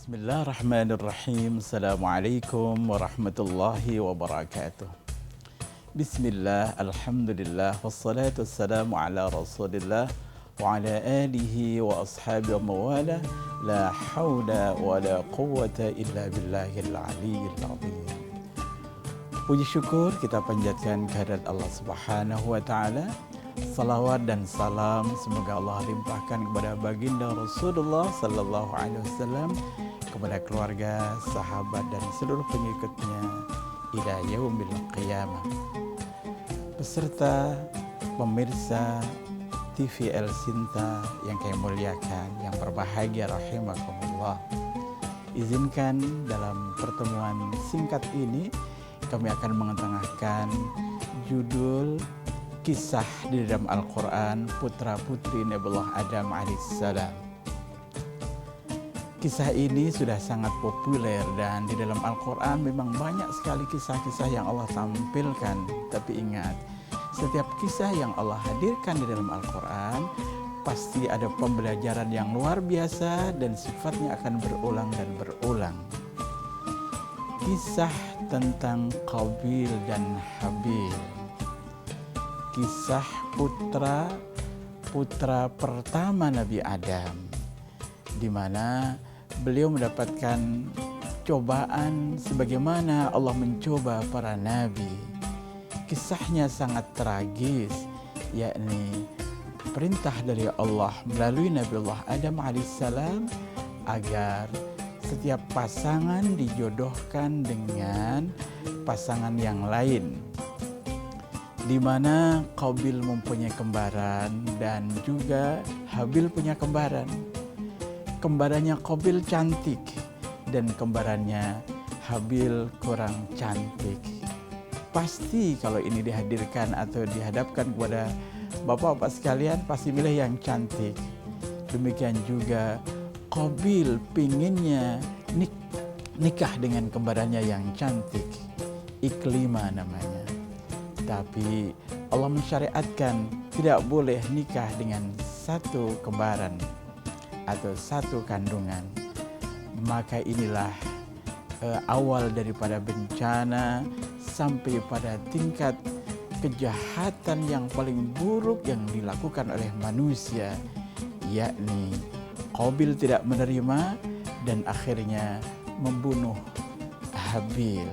Bismillahirrahmanirrahim. Assalamualaikum warahmatullahi wabarakatuh. Bismillah, alhamdulillah, wassalatu wassalamu ala rasulillah wa ala alihi wa ashabihi wa mawala. La hawla wa la quwwata illa billahil aliyyil azim. Puji syukur kita panjatkan kehadirat Allah Subhanahu wa taala. Salawat dan salam semoga Allah limpahkan kepada baginda Rasulullah sallallahu alaihi wasallam, kepada keluarga, sahabat dan seluruh pengikutnya ila yaumil qiyamah. Beserta pemirsa TV El Sinta yang kami muliakan, yang berbahagia rahimakumullah. Izinkan dalam pertemuan singkat ini kami akan mengetengahkan judul kisah di dalam Al-Quran putra-putri Nabiullah Adam alaihissalam. Kisah ini sudah sangat populer dan di dalam Al-Quran memang banyak sekali kisah-kisah yang Allah tampilkan. Tapi ingat, setiap kisah yang Allah hadirkan di dalam Al-Quran pasti ada pembelajaran yang luar biasa dan sifatnya akan berulang dan berulang. Kisah tentang Qabil dan Habil, kisah putra pertama Nabi Adam, di mana beliau mendapatkan cobaan sebagaimana Allah mencoba para nabi. Kisahnya sangat tragis, yakni perintah dari Allah melalui Nabiullah Adam alaihissalam agar setiap pasangan dijodohkan dengan pasangan yang lain, di mana Qabil mempunyai kembaran dan juga Habil punya kembaran. Kembarannya Qabil cantik dan kembarannya Habil kurang cantik. Pasti kalau ini dihadirkan atau dihadapkan kepada bapak-bapak sekalian pasti milih yang cantik. Demikian juga Qabil pinginnya nikah dengan kembarannya yang cantik, Iklima namanya. Tapi Allah mensyariatkan tidak boleh nikah dengan satu kembaran atau satu kandungan. Maka inilah awal daripada bencana sampai pada tingkat kejahatan yang paling buruk yang dilakukan oleh manusia, yakni Qabil tidak menerima dan akhirnya membunuh Habil.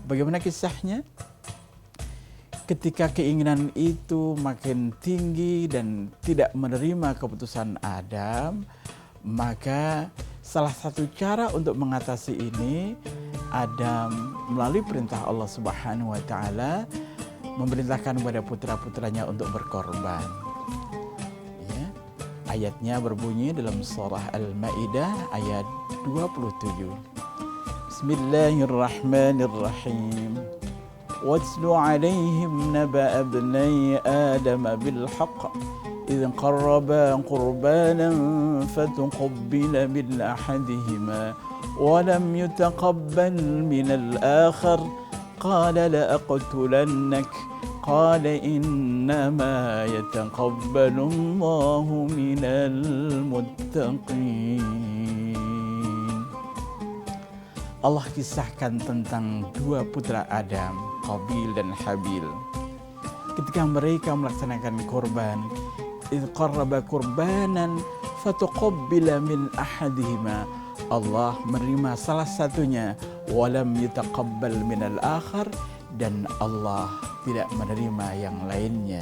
Bagaimana kisahnya? Ketika keinginan itu makin tinggi dan tidak menerima keputusan Adam, maka salah satu cara untuk mengatasi ini, Adam melalui perintah Allah Subhanahu wa taala memerintahkan kepada putra-putranya untuk berkorban. Ya. Ayatnya berbunyi dalam surah Al-Maidah ayat 27. Bismillahirrahmanirrahim. واتل عليهم نبأ ابني آدم بالحق إذ قربا قربانا فتقبل من أحدهما ولم يتقبل من الآخر قال لأقتلنك قال إنما يتقبل الله من المتقين. Allah kisahkan tentang dua putra Adam, Qabil dan Habil. Ketika mereka melaksanakan korban, idz qarraba qurbanan fatuqabbila min ahadihima. Allah menerima salah satunya, walam yutaqabbal minal akhar, dan Allah tidak menerima yang lainnya.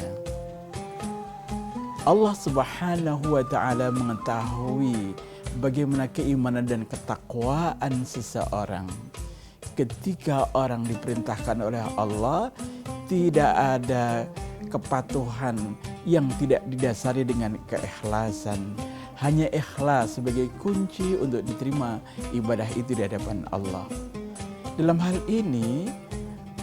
Allah Subhanahu wa taala mengetahui bagaimana keimanan dan ketakwaan seseorang. Ketika orang diperintahkan oleh Allah, tidak ada kepatuhan yang tidak didasari dengan keikhlasan. Hanya ikhlas sebagai kunci untuk diterima ibadah itu di hadapan Allah. Dalam hal ini,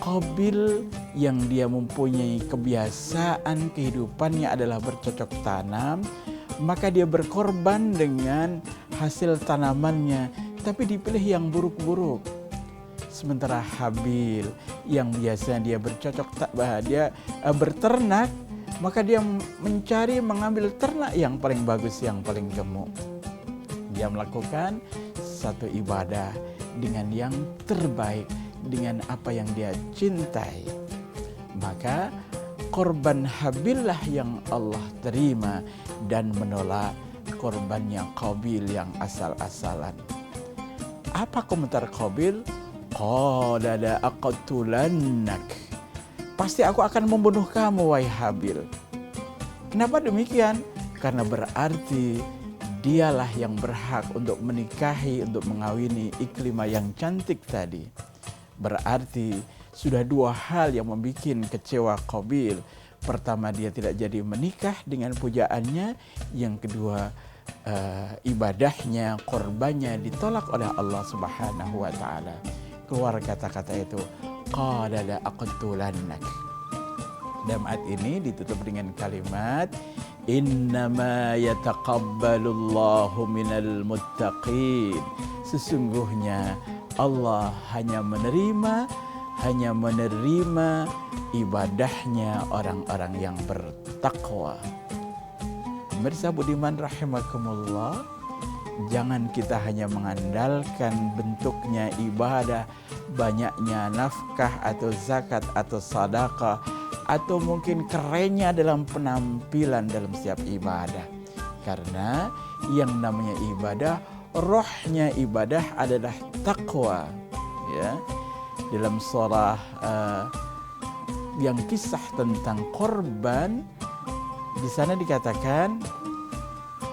Qabil yang dia mempunyai kebiasaan kehidupannya adalah bercocok tanam, maka dia berkorban dengan hasil tanamannya, tapi dipilih yang buruk-buruk. Sementara Habil yang biasanya dia berternak, maka dia mengambil ternak yang paling bagus, yang paling gemuk. Dia melakukan satu ibadah dengan yang terbaik, dengan apa yang dia cintai. Maka korban Habillah yang Allah terima dan menolak korbannya Qabil yang asal-asalan. Apa komentar Qabil? Qala la aqtulannak. Pasti aku akan membunuh kamu, wahai Habil. Kenapa demikian? Karena berarti dialah yang berhak untuk menikahi, untuk mengawini Iklimah yang cantik tadi. Berarti sudah dua hal yang membuat kecewa Qabil. Pertama, dia tidak jadi menikah dengan pujaannya. Yang kedua, ibadahnya, korbannya ditolak oleh Allah Subhanahu wa Ta'ala. Keluar kata-kata itu, qala la aqtulannak. Dalam ayat ini ditutup dengan kalimat innama yataqabbalullahu minal muttaqin. Sesungguhnya Allah hanya menerima ibadahnya orang-orang yang bertakwa. Pemirsa budiman rahimakumullah, jangan kita hanya mengandalkan bentuknya ibadah, banyaknya nafkah atau zakat atau sedekah, atau mungkin kerennya dalam penampilan dalam setiap ibadah. Karena yang namanya ibadah, rohnya ibadah adalah takwa. Ya, dalam surah yang kisah tentang korban, di sana dikatakan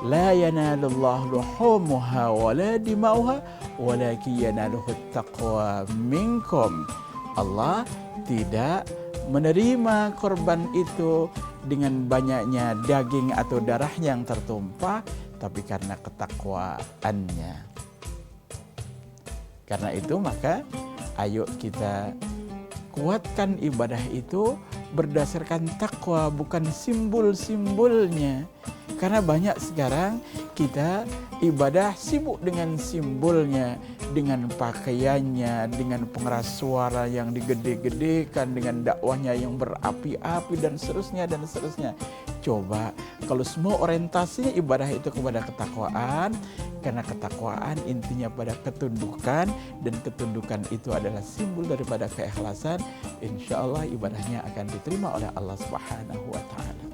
la yanalullahu luhumuha wala dimauha walakin yanaluhu taqwa minkum. Allah tidak menerima korban itu dengan banyaknya daging atau darahnya yang tertumpah, tapi karena ketakwaannya. Karena itu maka ayo kita kuatkan ibadah itu berdasarkan takwa, bukan simbol-simbolnya. Karena banyak sekarang kita ibadah sibuk dengan simbolnya, dengan pakaiannya, dengan pengeras suara yang digede-gedekan, dengan dakwahnya yang berapi-api dan seterusnya dan seterusnya. Coba kalau semua orientasinya ibadah itu kepada ketakwaan, karena ketakwaan intinya pada ketundukan, dan ketundukan itu adalah simbol daripada keikhlasan, insya Allah ibadahnya akan diterima oleh Allah Subhanahu wa Ta'ala.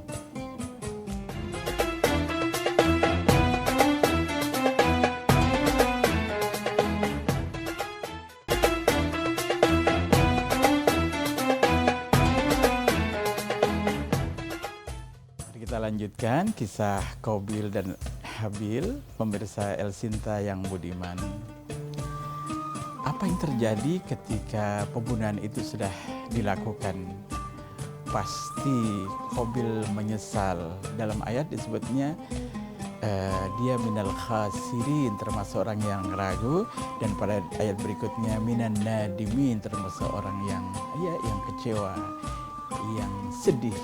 Kita lanjutkan kisah Qabil dan Habil, pemirsa El Sinta yang budiman. Apa yang terjadi ketika pembunuhan itu sudah dilakukan? Pasti Qabil menyesal. Dalam ayat disebutnya dia minal khasirin, termasuk orang yang ragu, dan pada ayat berikutnya minan nadimin, termasuk orang yang kecewa, yang sedih.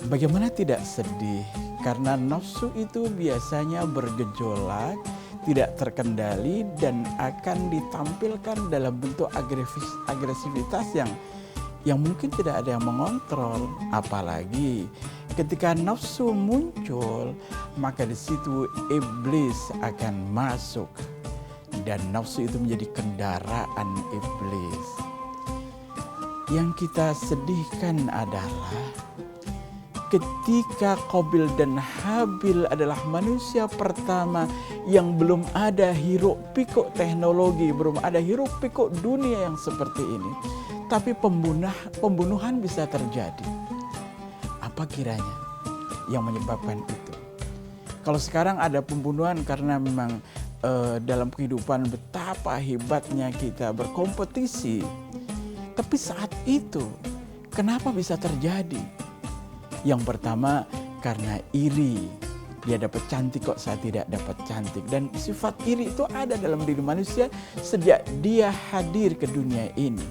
Bagaimana tidak sedih? Karena nafsu itu biasanya bergejolak, tidak terkendali, dan akan ditampilkan dalam bentuk agresivitas yang mungkin tidak ada yang mengontrol. Apalagi ketika nafsu muncul, maka di situ iblis akan masuk, dan nafsu itu menjadi kendaraan iblis. Yang kita sedihkan adalah ketika Qabil dan Habil adalah manusia pertama yang belum ada hiruk pikuk teknologi, belum ada hiruk pikuk dunia yang seperti ini, tapi pembunuhan bisa terjadi. Apa kiranya yang menyebabkan itu? Kalau sekarang ada pembunuhan karena memang dalam kehidupan betapa hebatnya kita berkompetisi, tapi saat itu kenapa bisa terjadi? Yang pertama, karena iri. Dia dapat cantik kok saya tidak dapat cantik. Dan sifat iri itu ada dalam diri manusia sejak dia hadir ke dunia ini.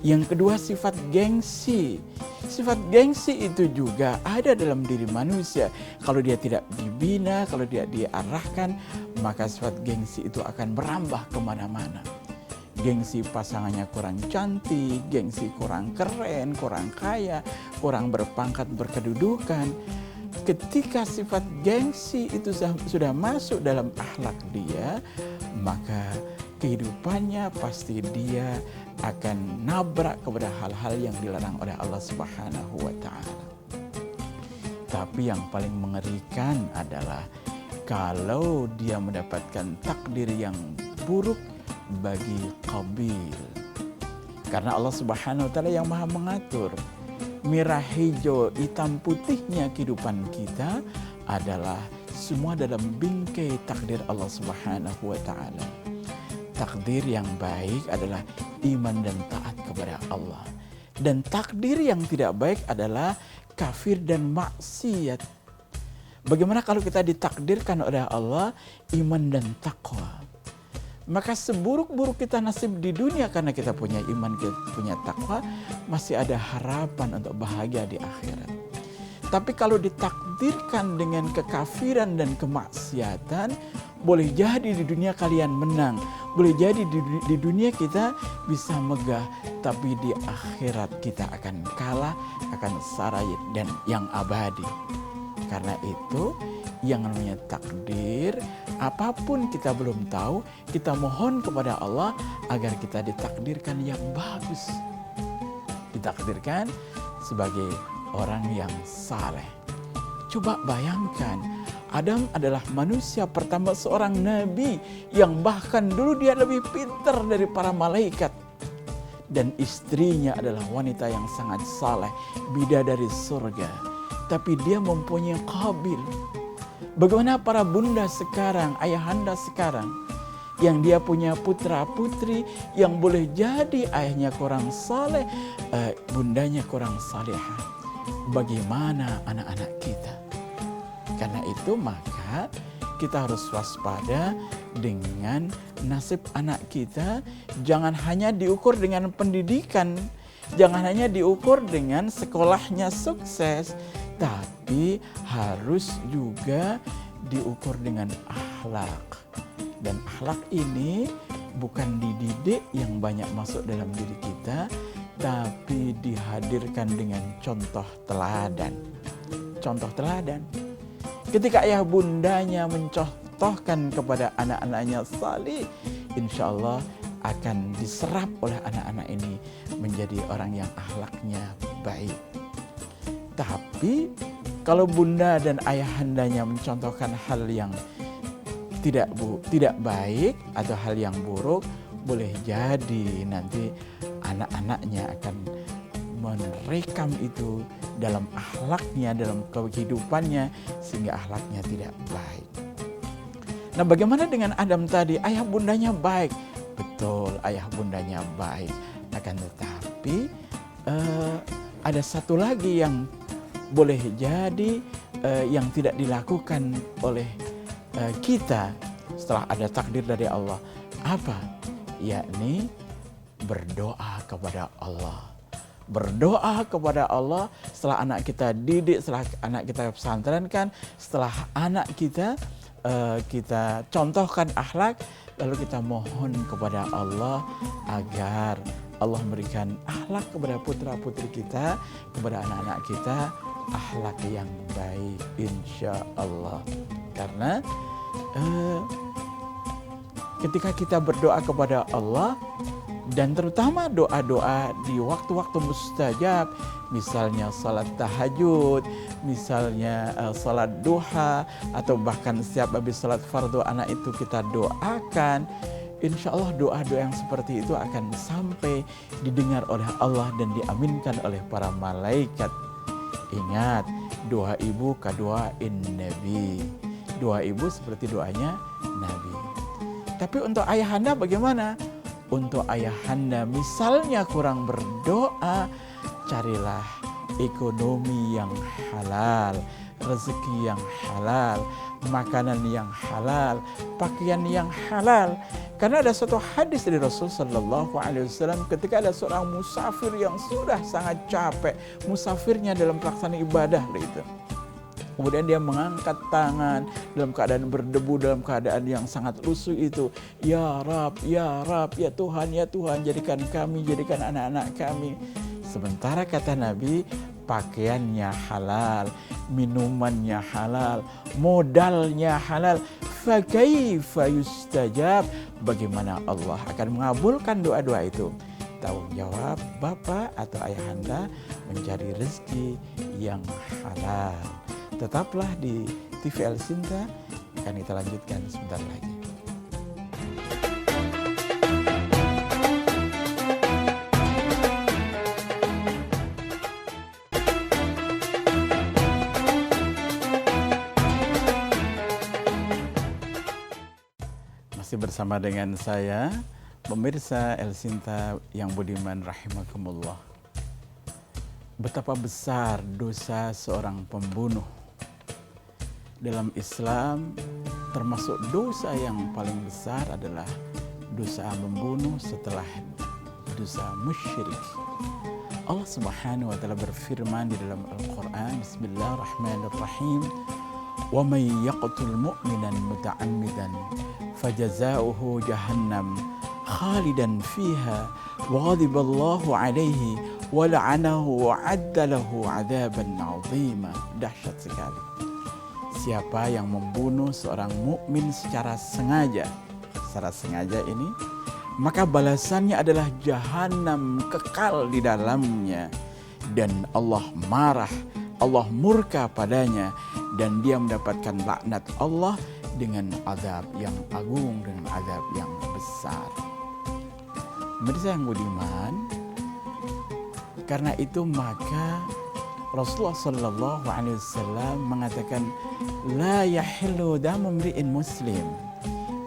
Yang kedua, sifat gengsi. Sifat gengsi itu juga ada dalam diri manusia. Kalau dia tidak dibina, kalau dia diarahkan, maka sifat gengsi itu akan merambah kemana-mana. Gengsi pasangannya kurang cantik, gengsi kurang keren, kurang kaya, kurang berpangkat, berkedudukan. ketika sifat gengsi itu sudah masuk dalam akhlak dia, maka kehidupannya pasti dia akan nabrak kepada hal-hal yang dilarang oleh Allah Subhanahu wa Ta'ala. Tapi yang paling mengerikan adalah kalau dia mendapatkan takdir yang buruk bagi Qabil. Karena Allah Subhanahu wa Ta'ala yang Maha mengatur. Merah, hijau, hitam, putihnya kehidupan kita adalah semua dalam bingkai takdir Allah Subhanahu wa Ta'ala. Takdir yang baik adalah iman dan taat kepada Allah. Dan takdir yang tidak baik adalah kafir dan maksiat. Bagaimana kalau kita ditakdirkan oleh Allah iman dan takwa? Maka seburuk-buruk kita nasib di dunia karena kita punya iman, kita punya takwa, masih ada harapan untuk bahagia di akhirat. Tapi kalau ditakdirkan dengan kekafiran dan kemaksiatan, boleh jadi di dunia kalian menang, boleh jadi di dunia kita bisa megah, tapi di akhirat kita akan kalah, akan sarai dan yang abadi. Karena itu yang namanya takdir, apapun kita belum tahu, kita mohon kepada Allah agar kita ditakdirkan yang bagus. Ditakdirkan sebagai orang yang saleh. Coba bayangkan, Adam adalah manusia pertama seorang nabi yang bahkan dulu dia lebih pintar dari para malaikat. Dan istrinya adalah wanita yang sangat saleh, bidadari surga. Tapi dia mempunyai Qabil. Bagaimana para bunda sekarang, ayahanda sekarang, yang dia punya putra putri yang boleh jadi ayahnya kurang saleh, bundanya kurang salehah. Bagaimana anak-anak kita? Karena itu maka kita harus waspada dengan nasib anak kita. Jangan hanya diukur dengan pendidikan, jangan hanya diukur dengan sekolahnya sukses, tapi harus juga diukur dengan akhlak. Dan akhlak ini bukan dididik yang banyak masuk dalam diri kita, tapi dihadirkan dengan contoh teladan. Contoh teladan. Ketika ayah bundanya mencontohkan kepada anak-anaknya salih, insya Allah akan diserap oleh anak-anak ini menjadi orang yang akhlaknya baik. Tapi kalau bunda dan ayahandanya mencontohkan hal yang tidak baik atau hal yang buruk, boleh jadi nanti anak-anaknya akan merekam itu dalam akhlaknya, dalam kehidupannya, sehingga akhlaknya tidak baik. Nah, bagaimana dengan Adam tadi? Ayah bundanya baik. Betul, ayah bundanya baik. Akan tetapi ada satu lagi yang boleh jadi yang tidak dilakukan oleh kita setelah ada takdir dari Allah. Apa? Yakni berdoa kepada Allah. Berdoa kepada Allah setelah anak kita didik, setelah anak kita pesantrenkan, setelah anak kita kita contohkan akhlak, lalu kita mohon kepada Allah agar Allah memberikan akhlak kepada putra-putri kita, kepada anak-anak kita, akhlak yang baik insya Allah. Karena ketika kita berdoa kepada Allah, dan terutama doa-doa di waktu-waktu mustajab, misalnya salat tahajud, misalnya salat duha, atau bahkan setiap habis salat fardu anak itu kita doakan, insya Allah doa-doa yang seperti itu akan sampai didengar oleh Allah dan diaminkan oleh para malaikat. Ingat, doa ibu kadoain Nabi. Doa ibu seperti doanya Nabi. Tapi untuk ayahanda bagaimana? Untuk ayahanda misalnya kurang berdoa, carilah ekonomi yang halal, rezeki yang halal, makanan yang halal, pakaian yang halal. Karena ada suatu hadis dari Rasul Sallallahu Alaihi Wasallam ketika ada seorang musafir yang sudah sangat capek, musafirnya dalam pelaksanaan ibadah itu. Kemudian dia mengangkat tangan dalam keadaan berdebu, dalam keadaan yang sangat lusuh itu. Ya Rab, ya Rab, ya Tuhan, jadikan kami, jadikan anak-anak kami. Sementara kata Nabi, pakaiannya halal, minumannya halal, modalnya halal. Fa kaifa yustajab? Bagaimana Allah akan mengabulkan doa-doa itu? Tanggung jawab bapak atau ayahanda mencari rezeki yang halal. Tetaplah di TV El Sinta, akan kita lanjutkan sebentar lagi. Masih bersama dengan saya, pemirsa El Sinta yang budiman rahimakumullah. Betapa besar dosa seorang pembunuh. Dalam Islam, termasuk dosa yang paling besar adalah dosa membunuh setelah dosa musyrik. Allah Subhanahu wa taala berfirman di dalam Al-Qur'an, Bismillahirrahmanirrahim, "Wa may yaqtul mu'minan muta'ammidan fajazauhu jahannam khalidan fiha wa ghadiballahu alaihi wa la'anahu wa adda lahu 'adzaban 'azima." Dahsyat sekali. Siapa yang membunuh seorang mukmin secara sengaja ini, maka balasannya adalah jahanam kekal di dalamnya, dan Allah marah, Allah murka padanya, dan dia mendapatkan laknat Allah dengan azab yang agung, dengan azab yang besar. Pemirsa yang budiman, karena itu maka Rasulullah Sallallahu Alaihi Wasallam mengatakan, la yahillu damu mri'in muslim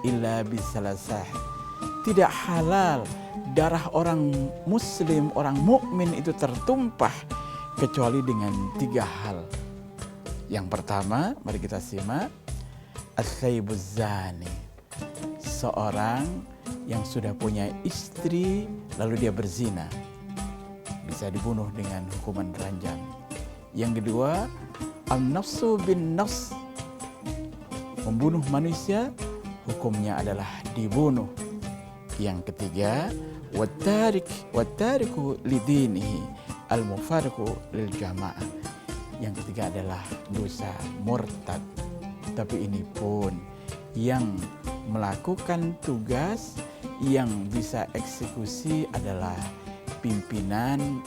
illa bisalasah. Tidak halal darah orang muslim, orang mukmin itu tertumpah kecuali dengan 3 hal. Yang pertama, mari kita simak. As-sayyibuz zani, seorang yang sudah punya istri lalu dia berzina, bisa dibunuh dengan hukuman ranjam. Yang kedua, an-nafsu bin nafs, membunuh manusia hukumnya adalah dibunuh. Yang ketiga, wattariku lidinihi al-mufariqu lil jamaah. Yang ketiga adalah dosa murtad. Tapi ini pun yang melakukan tugas yang bisa eksekusi adalah pimpinan,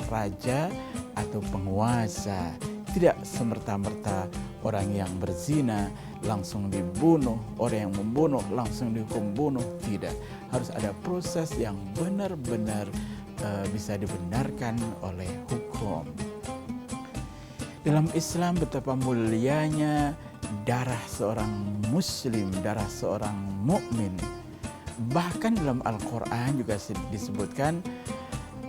raja atau penguasa. Tidak semerta-merta orang yang berzina langsung dibunuh, orang yang membunuh langsung dihukum bunuh. Tidak, harus ada proses yang benar-benar bisa dibenarkan oleh hukum. Dalam Islam betapa mulianya darah seorang muslim, darah seorang mukmin. Bahkan dalam Al-Quran juga disebutkan,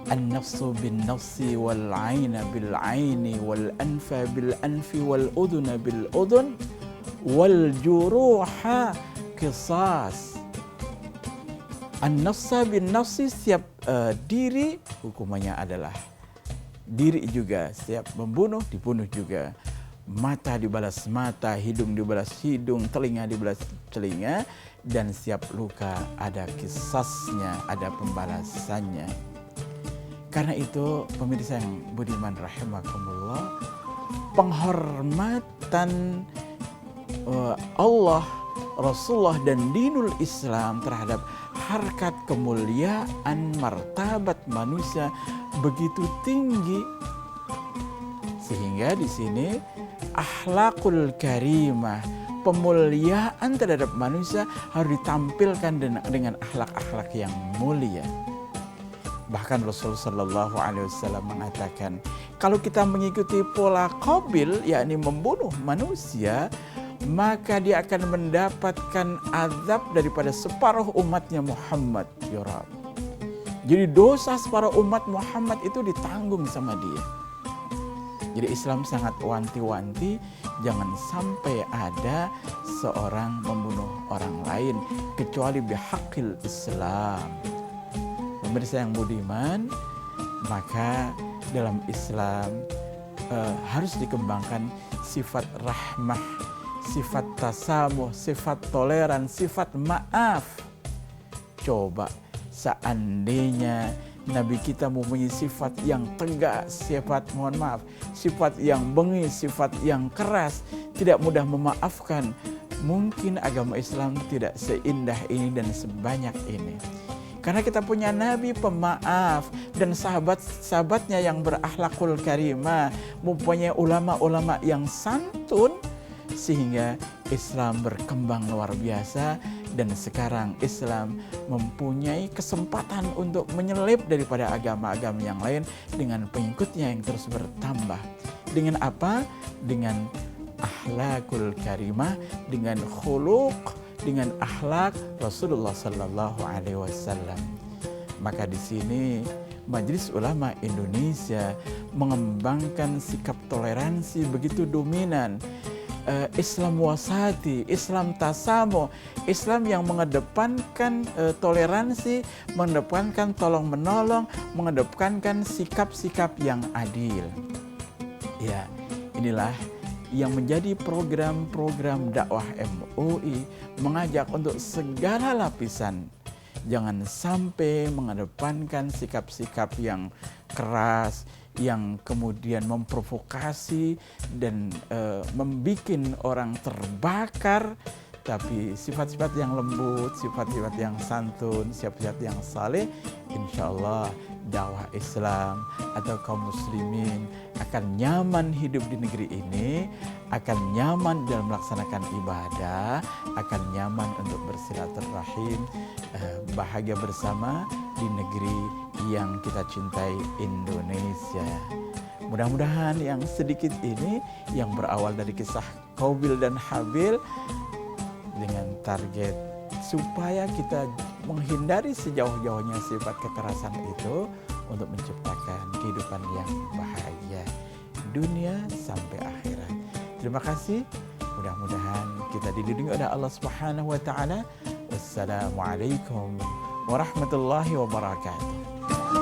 an-nafsu bin nafsi wal aina bil aini wal anfa bil anfi wal udhuna bil udhun wal juruha qisas. An-nafsa bin nafsi, setiap diri hukumannya adalah diri juga, setiap membunuh dibunuh juga. Mata dibalas mata, hidung dibalas hidung, telinga dibalas telinga, dan setiap luka ada kisasnya, ada pembalasannya. Karena itu pemirsa yang budiman rahimakumullah, penghormatan Allah, Rasulullah dan dinul Islam terhadap harkat kemuliaan martabat manusia begitu tinggi, sehingga di sini akhlakul karimah, pemuliaan terhadap manusia harus ditampilkan dengan akhlak-akhlak yang mulia. Bahkan Rasulullah Shallallahu Alaihi Wasallam mengatakan, kalau kita mengikuti pola Qabil, yakni membunuh manusia, maka dia akan mendapatkan azab daripada separuh umatnya Muhammad. Ya Rabb. Jadi dosa separuh umat Muhammad itu ditanggung sama dia. Jadi Islam sangat wanti-wanti jangan sampai ada seorang membunuh orang lain kecuali bihaqqil Islam. Pemirsa yang budiman, maka dalam Islam harus dikembangkan sifat rahmah, sifat tasamuh, sifat toleran, sifat maaf. Coba seandainya Nabi kita mempunyai sifat yang tegas, sifat yang bengis, sifat yang keras, tidak mudah memaafkan. Mungkin agama Islam tidak seindah ini dan sebanyak ini. Karena kita punya Nabi pemaaf dan sahabat-sahabatnya yang berakhlakul karimah, mempunyai ulama-ulama yang santun, sehingga Islam berkembang luar biasa. Dan sekarang Islam mempunyai kesempatan untuk menyelip daripada agama-agama yang lain dengan pengikutnya yang terus bertambah. Dengan apa? Dengan akhlakul karimah, dengan khuluq, dengan akhlak Rasulullah Sallallahu Alaihi Wasallam. Maka di sini Majelis Ulama Indonesia mengembangkan sikap toleransi begitu dominan. Islam wasati, Islam tasamu, Islam yang mengedepankan toleransi, mengedepankan tolong menolong, mengedepankan sikap-sikap yang adil. Ya, inilah yang menjadi program-program dakwah MUI, mengajak untuk segala lapisan jangan sampai mengedepankan sikap-sikap yang keras, yang kemudian memprovokasi dan membuat orang terbakar. Tapi sifat-sifat yang lembut, sifat-sifat yang santun, sifat-sifat yang saleh, insya Allah dakwah Islam atau kaum muslimin akan nyaman hidup di negeri ini, akan nyaman dalam melaksanakan ibadah, akan nyaman untuk bersilaturahim, bahagia bersama di negeri yang kita cintai, Indonesia. Mudah-mudahan yang sedikit ini yang berawal dari kisah Qabil dan Habil dengan target supaya kita menghindari sejauh-jauhnya sifat kekerasan itu untuk menciptakan kehidupan yang bahagia dunia sampai akhirat. Terima kasih. Mudah-mudahan kita dilindungi oleh Allah Subhanahu wa taala. Wassalamualaikum warahmatullahi wabarakatuh.